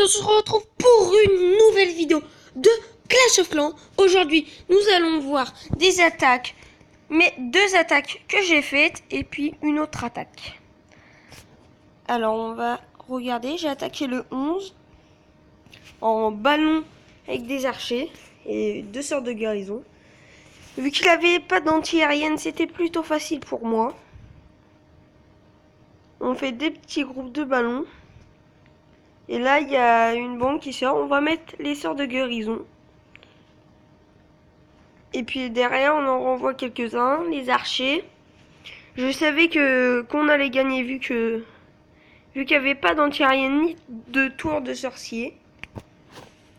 on se retrouve pour une nouvelle vidéo de Clash of Clans. Aujourd'hui, nous allons voir des attaques, mais deux attaques que j'ai faites et puis une autre attaque. Alors, on va regarder, j'ai attaqué le 11 en ballon avec des archers et deux sortes de guérison. Vu qu'il avait pas d'anti-aérienne, c'était plutôt facile pour moi. On fait des petits groupes de ballons. Et là, il y a une bombe qui sort. On va mettre les sorts de guérison. Et puis derrière, on en renvoie quelques-uns. Les archers. Je savais qu'on allait gagner vu qu'il n'y avait pas d'anti-aérienne ni de tour de sorcier.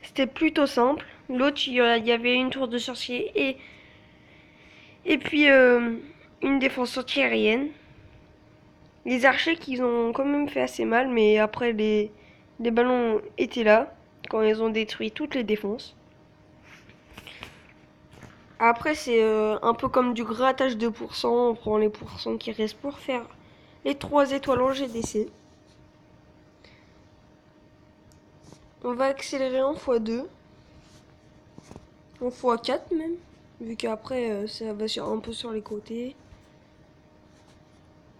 C'était plutôt simple. L'autre, il y avait une tour de sorcier et puis une défense anti-aérienne. Les archers qui ont quand même fait assez mal, mais après les ballons étaient là quand ils ont détruit toutes les défenses. Après c'est un peu comme du grattage de pourcents, on prend les pourcents qui restent pour faire les 3 étoiles en GDC. On va accélérer en x2, en x4 même, vu qu'après ça va un peu sur les côtés.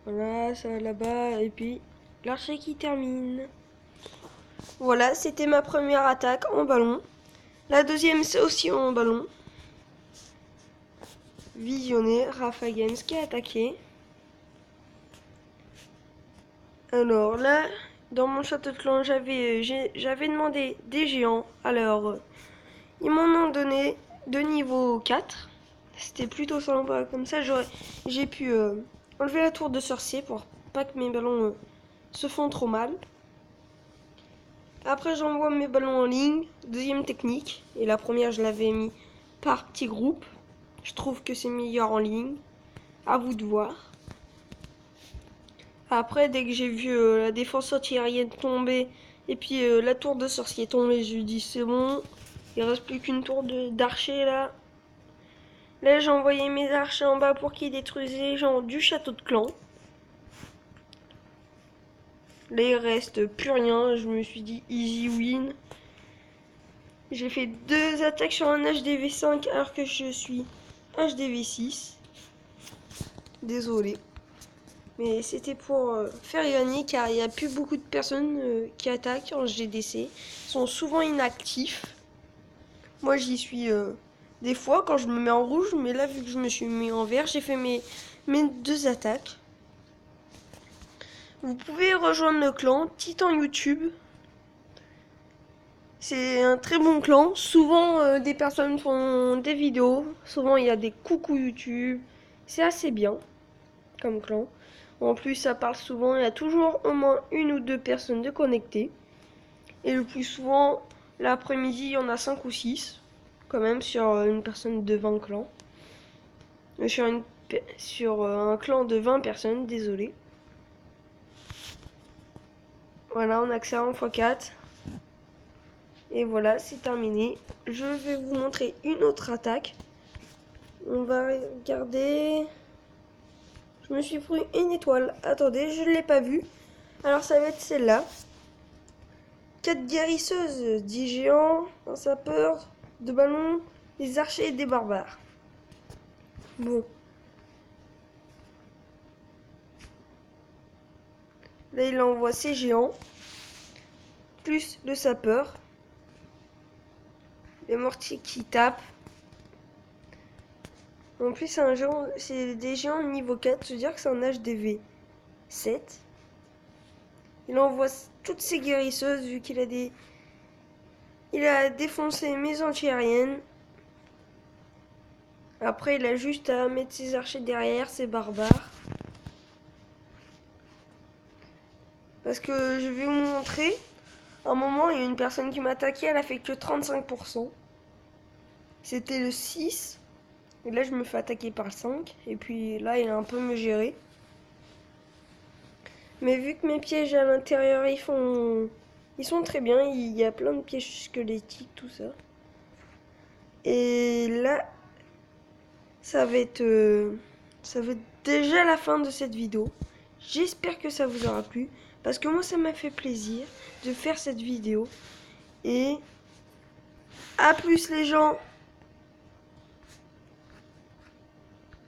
Voilà, ça va là-bas, et puis l'archer qui termine. Voilà, c'était ma première attaque en ballon. La deuxième, c'est aussi en ballon. Visionné, Rafagens qui a attaqué. Alors là, dans mon château de clan, j'avais demandé des géants. Alors, ils m'en ont donné de niveau 4. C'était plutôt sympa. Comme ça, j'ai pu enlever la tour de sorcier pour pas que mes ballons se font trop mal. Après, j'envoie mes ballons en ligne. Deuxième technique. Et la première, je l'avais mis par petits groupes. Je trouve que c'est meilleur en ligne. À vous de voir. Après, dès que j'ai vu la défense anti-aérienne tomber et puis la tour de sorcier tomber, je lui dis c'est bon. Il reste plus qu'une tour d'archer là. Là, j'ai envoyé mes archers en bas pour qu'ils détruisent les gens du château de clan. Là, il reste plus rien. Je me suis dit easy win. J'ai fait 2 attaques sur un HDV5 alors que je suis HDV6. Désolé. Mais c'était pour faire gagner car il n'y a plus beaucoup de personnes qui attaquent en GDC. Ils sont souvent inactifs. Moi j'y suis des fois quand je me mets en rouge, mais là vu que je me suis mis en vert, j'ai fait mes 2 attaques. Vous pouvez rejoindre le clan Titan YouTube. C'est un très bon clan. Souvent des personnes font des vidéos. Souvent il y a des coucou YouTube. C'est assez bien comme clan. En plus, ça parle souvent, il y a toujours au moins 1 ou 2 personnes de connectées. Et le plus souvent, l'après-midi, il y en a 5 ou 6, quand même, sur une personne de 20 clans. Sur un clan de 20 personnes, désolé. Voilà, on accélère en x4. Et voilà, c'est terminé. Je vais vous montrer une autre attaque. On va regarder... Je me suis pris une étoile. Attendez, je ne l'ai pas vue. Alors ça va être celle-là. 4 guérisseuses, 10 géants, un sapeur, 2 ballons, des archers et des barbares. Bon. Là, il envoie ses géants. Plus le sapeur. Les mortiers qui tapent. En plus, c'est des géants niveau 4, c'est-à-dire que c'est un HDV 7. Il envoie toutes ses guérisseuses vu qu'il a des... Il a défoncé mes anti-aériennes. Après, il a juste à mettre ses archers derrière, ses barbares. Parce que je vais vous montrer. À un moment, il y a une personne qui m'a attaqué, elle a fait que 35%. C'était le 6. Et là, je me fais attaquer par le 5. Et puis là, il a un peu me géré. Mais vu que mes pièges à l'intérieur, ils sont très bien. Il y a plein de pièges squelettiques, tout ça. Et là, ça va être déjà la fin de cette vidéo. J'espère que ça vous aura plu. parce que moi ça m'a fait plaisir de faire cette vidéo. Et à plus les gens!